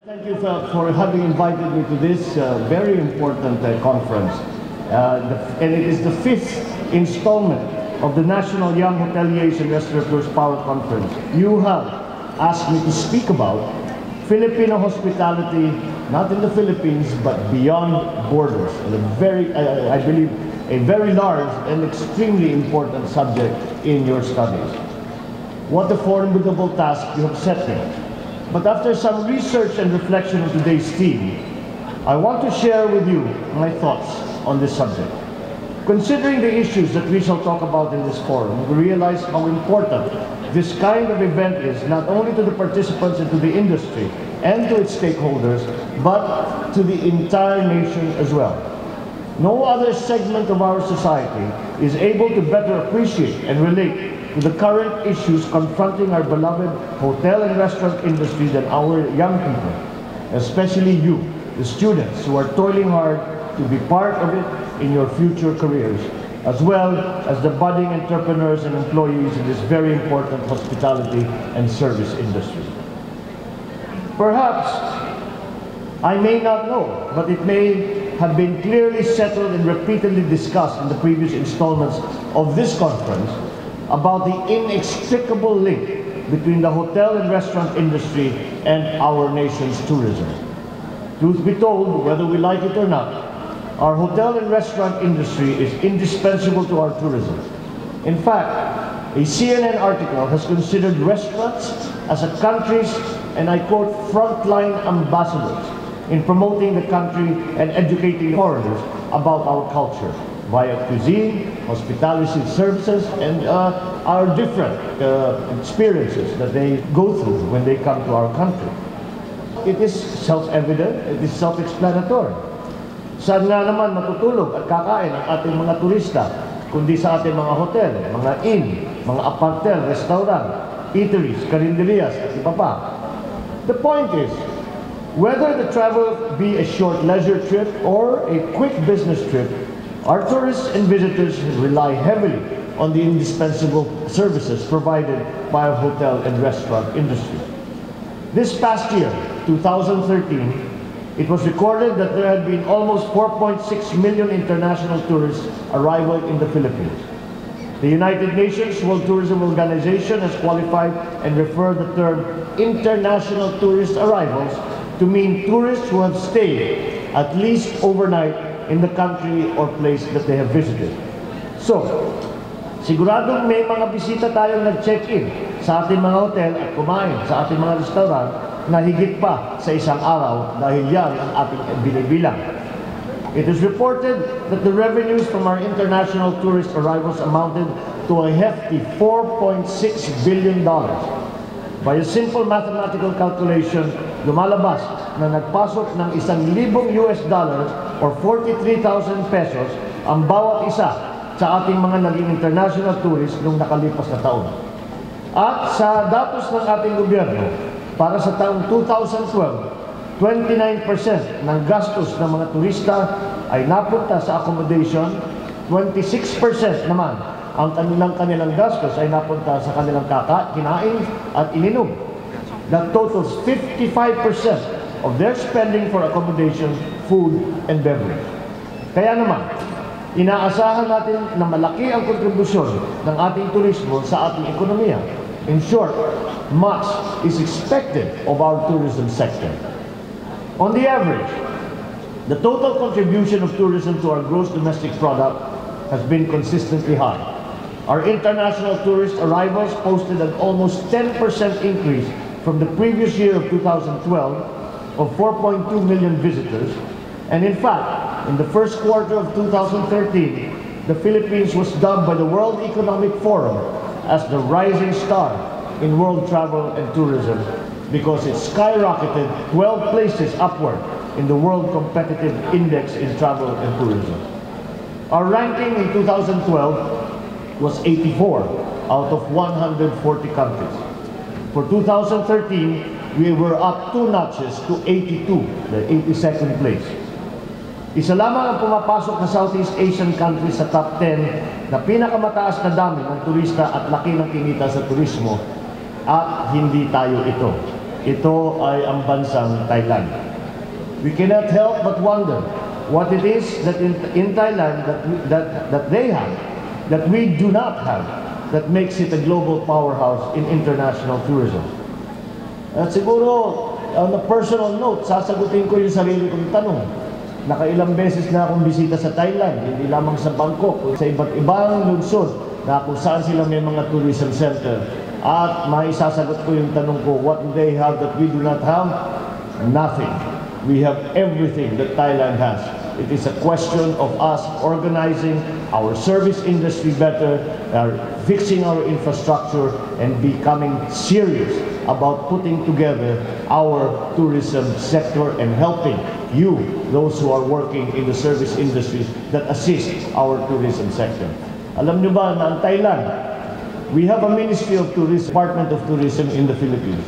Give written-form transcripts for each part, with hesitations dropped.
Thank you for having invited me to this very important conference. And it is the 5th installment of the National Young Hoteliers and Restaurateurs Power Conference. You have asked me to speak about Filipino hospitality, not in the Philippines, but beyond borders. And I believe, a very large and extremely important subject in your studies. What a formidable task you have set me. But after some research and reflection on today's theme, I want to share with you my thoughts on this subject. Considering the issues that we shall talk about in this forum, we realize how important this kind of event is, not only to the participants and to the industry and to its stakeholders, but to the entire nation as well. No other segment of our society is able to better appreciate and relate to the current issues confronting our beloved hotel and restaurant industry than our young people, especially you, the students who are toiling hard to be part of it in your future careers, as well as the budding entrepreneurs and employees in this very important hospitality and service industry. Perhaps I may not know, but it may have been clearly settled and repeatedly discussed in the previous installments of this conference about the inextricable link between the hotel and restaurant industry and our nation's tourism. Truth be told, whether we like it or not, our hotel and restaurant industry is indispensable to our tourism. In fact, a CNN article has considered restaurants as a country's, and I quote, frontline ambassadors in promoting the country and educating foreigners about our culture via cuisine, hospitality services, and our different experiences that they go through when they come to our country. It is self-evident, it is self-explanatory. Saan nga naman matutulog at kakain ang ating mga turista, kundi sa ating mga hotel, mga inn, mga apartel, restaurant, eateries, carinderias, at iba pa. The point is, whether the travel be a short leisure trip or a quick business trip, our tourists and visitors rely heavily on the indispensable services provided by our hotel and restaurant industry. This past year, 2013, it was recorded that there had been almost 4.6 million international tourists arrival in the Philippines. The United Nations World Tourism Organization has qualified and referred the term international tourist arrivals to mean tourists who have stayed at least overnight in the country or place that they have visited. So, siguradong may mga bisita tayong nag-check-in sa ating mga hotel at kumain sa ating mga restaurant na higit pa sa isang araw dahil yan ang ating binibilang. It is reported that the revenues from our international tourist arrivals amounted to a hefty $4.6 billion. By a simple mathematical calculation, lumalabas na nagpasok ng $1,000 or 43,000 pesos ang bawat isa sa ating mga naging international tourists noong nakalipas na taon. At sa datos ng ating gobyerno, para sa taong 2012, 29% ng gastos ng mga turista ay napunta sa accommodation, 26% naman ang kanilang gastos ay napunta sa kanilang kinain at ininom. That totals 55% of their spending for accommodation, food, and beverage. Kaya naman, inaasahan natin na malaki ang kontribusyon ng ating turismo sa ating ekonomiya. In short, much is expected of our tourism sector. On the average, the total contribution of tourism to our gross domestic product has been consistently high. Our international tourist arrivals posted an almost 10% increase from the previous year of 2012 of 4.2 million visitors. And in fact, in the first quarter of 2013, the Philippines was dubbed by the World Economic Forum as the rising star in world travel and tourism because it skyrocketed 12 places upward in the World Competitive Index in Travel and Tourism. Our ranking in 2012 was 84 out of 140 countries. For 2013, we were up 2 notches to 82, the 82nd place. Isa lamang ang pumapasok na Southeast Asian country sa top 10 na pinakamataas na dami ng turista at laki ng kinita sa turismo at hindi tayo ito. ito ay ang bansang Thailand. We cannot help but wonder what it is that in Thailand that they have, that we do not have, that makes it a global powerhouse in international tourism. At siguro, on a personal note, sasagutin ko yung sarili kong tanong. Nakailang beses na akong bisita sa Thailand, hindi lamang sa Bangkok, sa iba't ibang lungsod na kung saan sila may mga tourism center. At maisasagot ko yung tanong ko, what do they have that we do not have? Nothing. We have everything that Thailand has. It is a question of us organizing our service industry better, fixing our infrastructure, and becoming serious about putting together our tourism sector and helping you, those who are working in the service industries that assist our tourism sector. Alam nyo ba na ang Thailand, we have a Ministry of Tourism, Department of Tourism in the Philippines.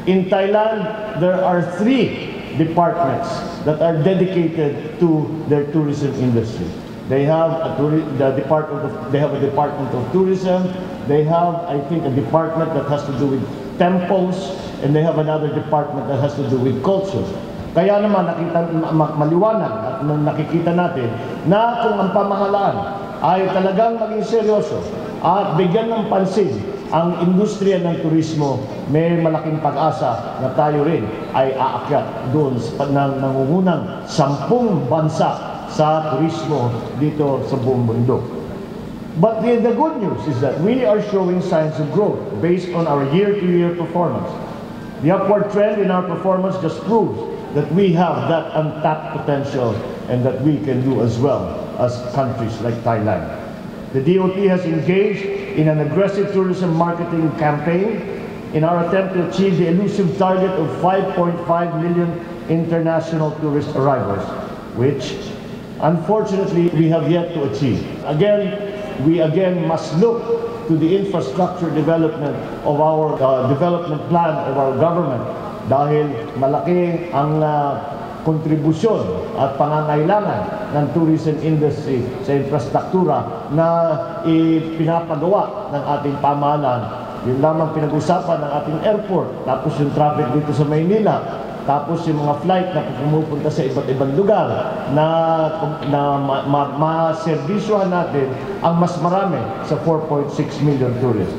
In Thailand, there are 3 departments that are dedicated to their tourism industry. They have a Department of Tourism. They have, I think, a department that has to do with temples, and they have another department that has to do with culture. Kaya naman maliwanag at nakikita natin na kung ang pamahalaan ay talagang maging seryoso at bigyan ng pansin ang industriya ng turismo, may malaking pag-asa na tayo rin ay aakyat doon sa nangungunang 10 bansa sa turismo dito sa buong mundo. But the good news is that we are showing signs of growth based on our year-to-year performance. The upward trend in our performance just proves that we have that untapped potential and that we can do as well as countries like Thailand. The DOT has engaged in an aggressive tourism marketing campaign in our attempt to achieve the elusive target of 5.5 million international tourist arrivals, which unfortunately we have yet to achieve. We must look to the infrastructure development of our development plan of our government dahil malaki ang kontribusyon at pangangailangan ng tourism industry sa infrastruktura na ipinapagawa ng ating pamahalaan. Yun lamang pinag-usapan ng ating airport, tapos yung traffic dito sa Maynila, tapos yung mga flight na pumupunta sa iba't ibang lugar na maservisyohan natin ang mas marami sa 4.6 million tourists.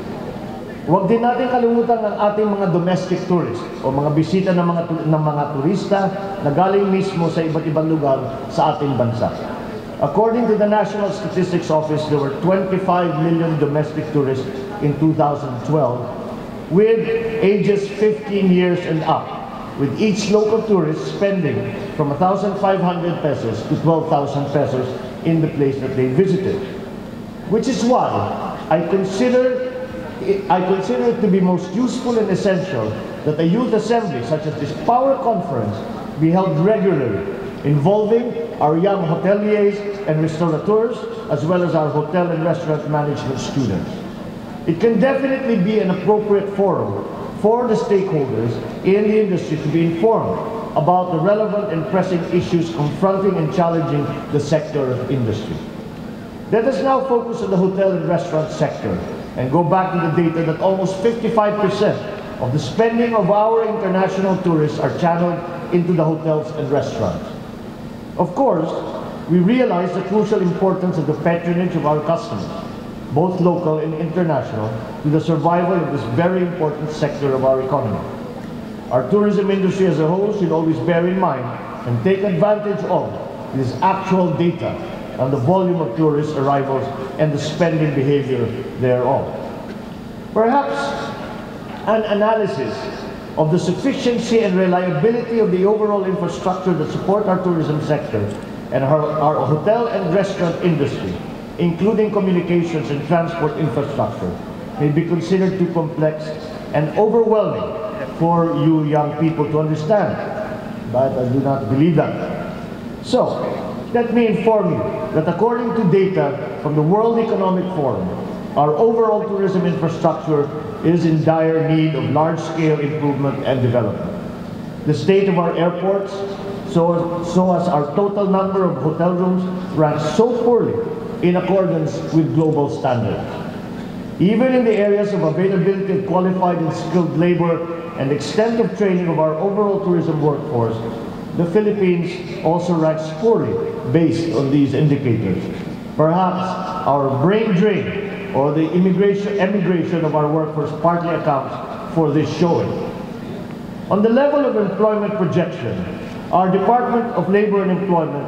Huwag din natin kalimutan ang ating mga domestic tourists o mga bisita ng mga turista na galing mismo sa iba't ibang lugar sa ating bansa. According to the National Statistics Office, there were 25 million domestic tourists in 2012 with ages 15 years and up, with each local tourist spending from 1,500 pesos to 12,000 pesos in the place that they visited. Which is why I consider it to be most useful and essential that a youth assembly such as this power conference be held regularly, involving our young hoteliers and restaurateurs, as well as our hotel and restaurant management students. It can definitely be an appropriate forum for the stakeholders in the industry to be informed about the relevant and pressing issues confronting and challenging the sector of industry. Let us now focus on the hotel and restaurant sector and go back to the data that almost 55% of the spending of our international tourists are channeled into the hotels and restaurants. Of course, we realize the crucial importance of the patronage of our customers, both local and international, to the survival of this very important sector of our economy. Our tourism industry as a whole should always bear in mind and take advantage of this actual data on the volume of tourist arrivals and the spending behavior thereof. Perhaps an analysis of the sufficiency and reliability of the overall infrastructure that support our tourism sector and our hotel and restaurant industry, including communications and transport infrastructure, may be considered too complex and overwhelming for you young people to understand, but I do not believe that. So, let me inform you that according to data from the World Economic Forum, our overall tourism infrastructure is in dire need of large-scale improvement and development. The state of our airports, so as our total number of hotel rooms, ranks so poorly in accordance with global standards. Even in the areas of availability of qualified and skilled labor, and extent of training of our overall tourism workforce, the Philippines also ranks poorly based on these indicators. Perhaps our brain drain or the emigration of our workforce partly accounts for this showing. On the level of employment projection, our Department of Labor and Employment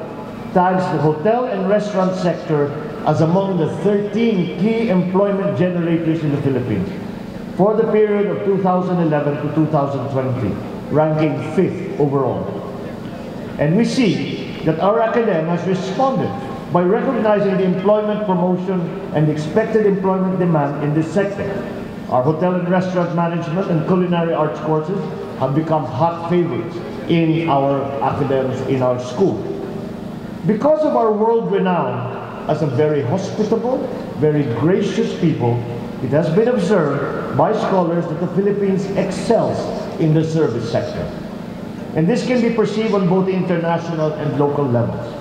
tags the hotel and restaurant sector as among the 13 key employment generators in the Philippines for the period of 2011 to 2020, ranking 5th overall. And we see that our academe has responded by recognizing the employment promotion and expected employment demand in this sector. Our hotel and restaurant management and culinary arts courses have become hot favorites in our academies, in our school. Because of our world renown as a very hospitable, very gracious people, it has been observed by scholars that the Philippines excels in the service sector. And this can be perceived on both the international and local levels.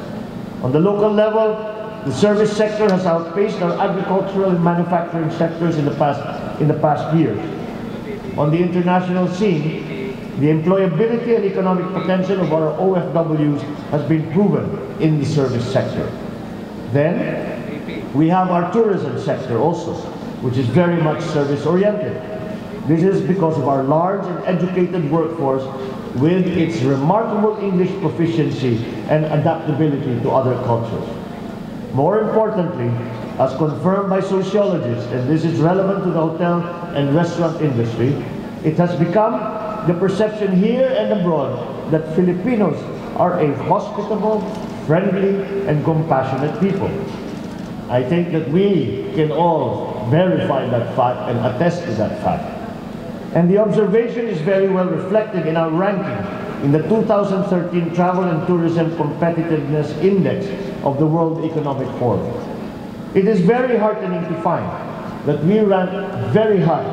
On the local level, the service sector has outpaced our agricultural and manufacturing sectors in the past years. On the international scene, the employability and economic potential of our OFWs has been proven in the service sector. Then, we have our tourism sector also, which is very much service-oriented. This is because of our large and educated workforce with its remarkable English proficiency and adaptability to other cultures. More importantly, as confirmed by sociologists, and this is relevant to the hotel and restaurant industry, it has become the perception here and abroad that Filipinos are a hospitable, friendly, and compassionate people. I think that we can all verify that fact and attest to that fact. And the observation is very well reflected in our ranking in the 2013 Travel and Tourism Competitiveness Index of the World Economic Forum. It is very heartening to find that we rank very high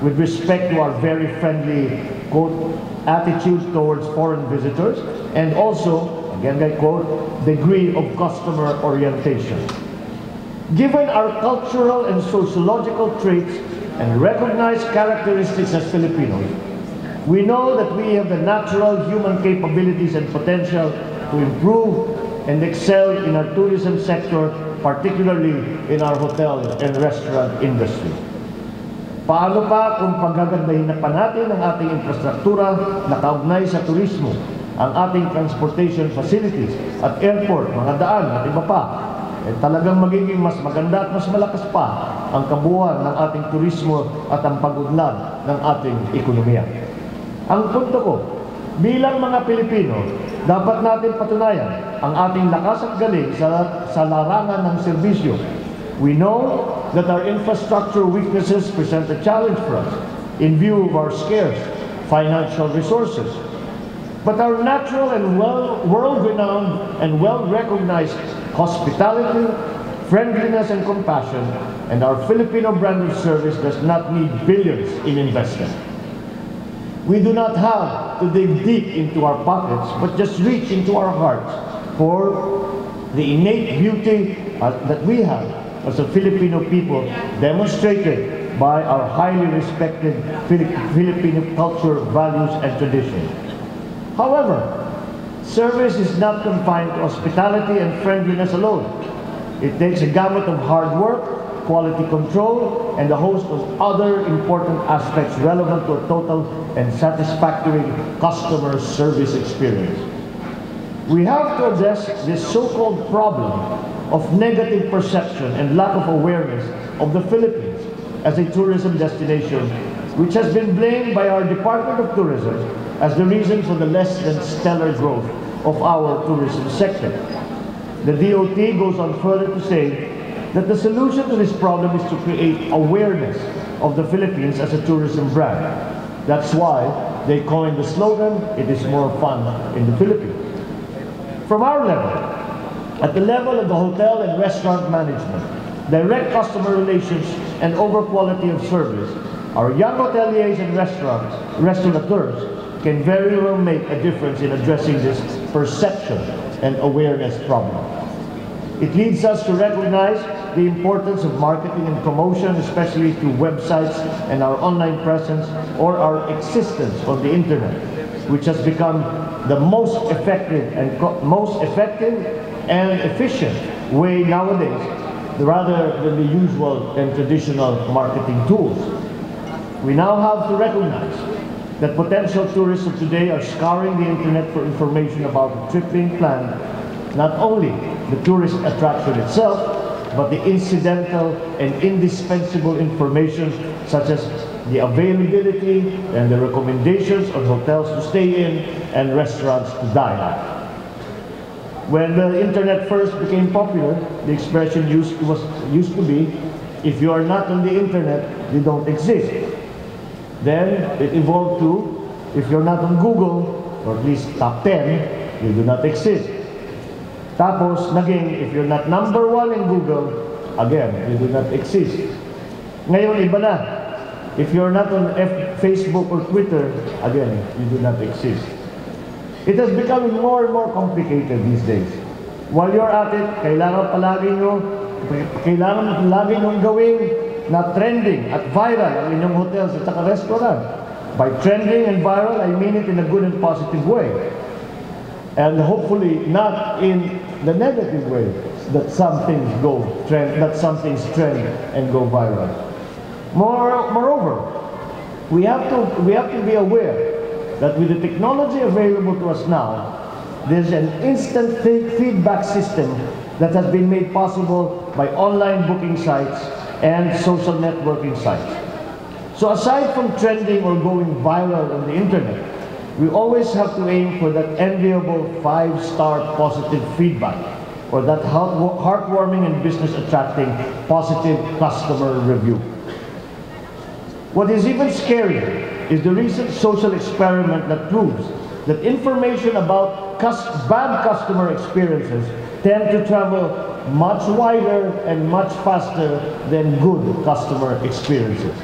with respect to our very friendly, quote, attitude towards foreign visitors, and also, again I quote, degree of customer orientation. Given our cultural and sociological traits and recognized characteristics as Filipinos, we know that we have the natural human capabilities and potential to improve and excel in our tourism sector, particularly in our hotel and restaurant industry. Paano pa kung pagagandahin na pa natin ang ating infrastruktura na kaugnay sa turismo, ang ating transportation facilities at airport, mga daan at iba pa, talagang magiging mas maganda at mas malakas pa ang kabuuan ng ating turismo at ang pag-unlad ng ating ekonomiya. Ang punto ko, bilang mga Pilipino, dapat natin patunayan ang ating lakas at galing sa larangan ng serbisyo. We know that our infrastructure weaknesses present a challenge for us in view of our scarce financial resources. But our natural and world-renowned and well-recognized hospitality, friendliness, and compassion, and our Filipino brand of service does not need billions in investment. We do not have to dig deep into our pockets, but just reach into our hearts for the innate beauty that we have as a Filipino people, demonstrated by our highly respected Filipino culture, values, and traditions. However, service is not confined to hospitality and friendliness alone. It takes a gamut of hard work, quality control, and a host of other important aspects relevant to a total and satisfactory customer service experience. We have to address this so-called problem of negative perception and lack of awareness of the Philippines as a tourism destination, which has been blamed by our Department of Tourism as the reason for the less than stellar growth of our tourism sector. The DOT goes on further to say that the solution to this problem is to create awareness of the Philippines as a tourism brand. That's why they coined the slogan, "It is more fun in the Philippines." From our level, at the level of the hotel and restaurant management, direct customer relations, and over quality of service, our young hoteliers and restaurateurs can very well make a difference in addressing this perception and awareness problem. It leads us to recognize the importance of marketing and promotion, especially through websites and our online presence or our existence on the internet, which has become the most effective and efficient way nowadays, rather than the usual and traditional marketing tools. We now have to recognize that potential tourists of today are scouring the internet for information about the trip being planned, not only the tourist attraction itself, but the incidental and indispensable information such as the availability and the recommendations on hotels to stay in and restaurants to dine at. When the internet first became popular, the expression used to be, if you are not on the internet, you don't exist. Then it evolved to, if you're not on Google, or at least top 10, you do not exist. Tapos, naging, if you're not number 1 in Google, again, you do not exist. Ngayon, iba na. If you're not on Facebook or Twitter, again, you do not exist. It has become more and more complicated these days. While you're at it, kailangan lagi nyo gawin na trending at viral ang inyong hotels at saka restaurant. By trending and viral, I mean it in a good and positive way. And hopefully not in the negative way that some things trend and go viral. Moreover, we have to be aware that with the technology available to us now, there's an instant feedback system that has been made possible by online booking sites and social networking sites. So aside from trending or going viral on the internet, we always have to aim for that enviable 5-star positive feedback, or that heartwarming and business-attracting positive customer review. What is even scarier is the recent social experiment that proves that information about bad customer experiences tend to travel much wider and much faster than good customer experiences.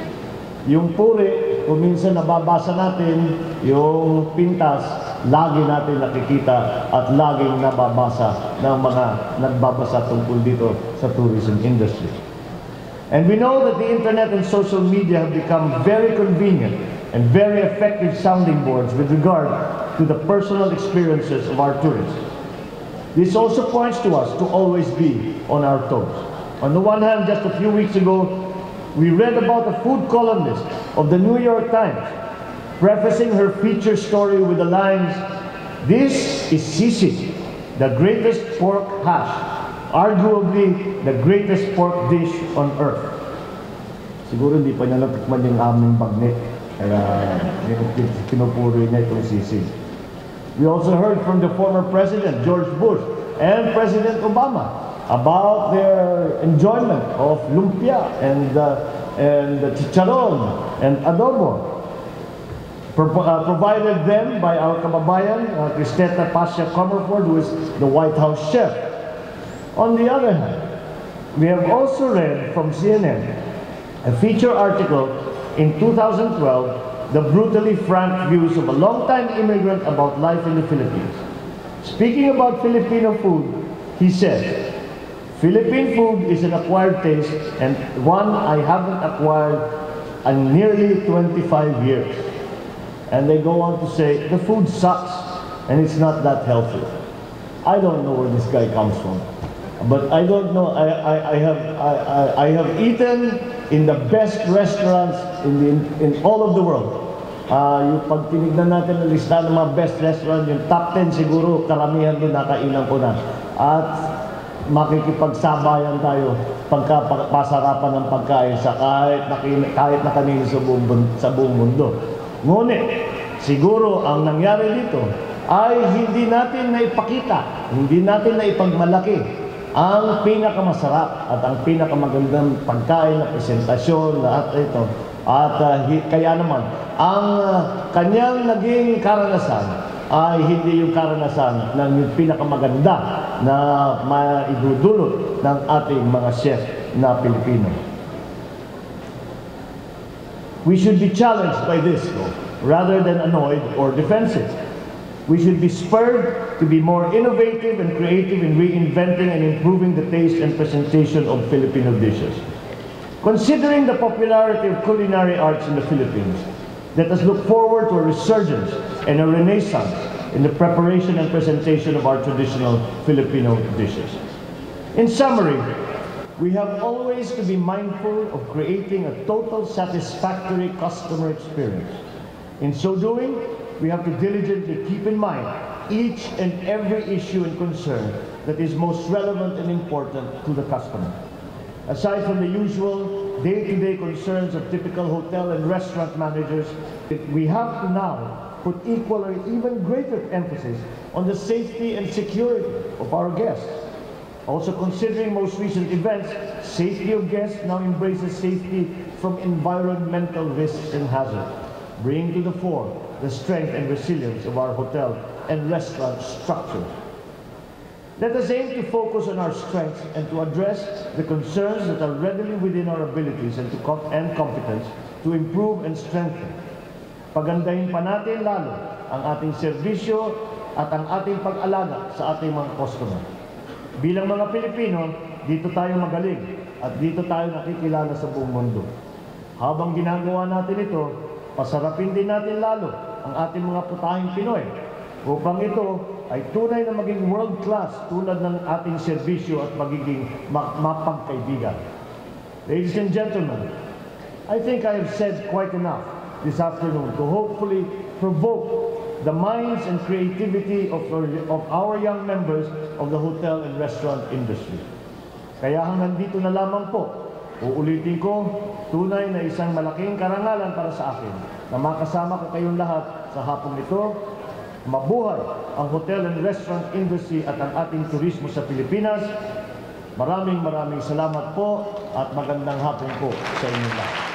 Yung puri, kung minsan nababasa natin, yung pintas, lagi natin nakikita at laging nababasa ng mga nagbabasa tungkol dito sa tourism industry. And we know that the internet and social media have become very convenient and very effective sounding boards with regard to the personal experiences of our tourists. This also points to us to always be on our toes. On the one hand, just a few weeks ago, we read about a food columnist of the New York Times prefacing her feature story with the lines, "This is sisig, the greatest pork hash, arguably the greatest pork dish on earth." Siguro hindi pa niya natikman yung aming bagnet, kaya pinupuri niya itong sisig. We also heard from the former President George Bush and President Obama about their enjoyment of lumpia and chicharon and adobo, provided them by our kababayan, Cristeta Pasha Comerford, who is the White House chef. On the other hand, we have also read from CNN a feature article in 2012, the brutally frank views of a long-time immigrant about life in the Philippines. Speaking about Filipino food, he said, "Philippine food is an acquired taste and one I haven't acquired in nearly 25 years. And they go on to say, the food sucks and it's not that healthy. I don't know where this guy comes from. But I don't know, I have eaten in the best restaurants in all of the world. Yung pag tinignan natin ang lista ng mga best restaurant, yung top 10 siguro, karamihan doon nakainan ko na. At makikipagsabayan tayo pagkapasarapan ng pagkain sa kahit na kanino sa buong mundo. Ngunit, siguro ang nangyari dito ay hindi natin naipakita, hindi natin naipagmalaki ang pinakamasarap at ang pinakamagandang pagkain na presentasyon, lahat ito. At kaya naman, ang kanyang naging karanasan ay hindi yung karanasan ng pinakamaganda na maidudulot ng ating mga chef na Pilipino. We should be challenged by this, though, rather than annoyed or defensive. We should be spurred to be more innovative and creative in reinventing and improving the taste and presentation of Filipino dishes. Considering the popularity of culinary arts in the Philippines, let us look forward to a resurgence and a renaissance in the preparation and presentation of our traditional Filipino dishes. In summary, we have always to be mindful of creating a total satisfactory customer experience. In so doing, we have to diligently keep in mind each and every issue and concern that is most relevant and important to the customer. Aside from the usual day-to-day concerns of typical hotel and restaurant managers, we have to now put equal or even greater emphasis on the safety and security of our guests. Also considering most recent events, safety of guests now embraces safety from environmental risks and hazards, bringing to the fore the strength and resilience of our hotel and restaurant structure. Let us aim to focus on our strengths and to address the concerns that are readily within our abilities and competence to improve and strengthen. Pagandahin pa natin lalo ang ating serbisyo at ang ating pag-alaga sa ating mga customer. Bilang mga Pilipino, dito tayo magaling at dito tayo nakikilala sa buong mundo. Habang ginagawa natin ito, pasarapin din natin lalo ang ating mga putahing Pinoy upang ito ay tunay na maging world-class tulad ng ating serbisyo at magiging mapagkaibigan. Ladies and gentlemen, I think I have said quite enough this afternoon to hopefully provoke the minds and creativity of our young members of the hotel and restaurant industry. Kaya hanggang dito na lamang po, uulitin ko, tunay na isang malaking karangalan para sa akin na makasama ko kayong lahat sa hapong ito. Mabuhay ang hotel and restaurant industry at ang ating turismo sa Pilipinas. Maraming salamat po at magandang hapon po sa inyo lahat.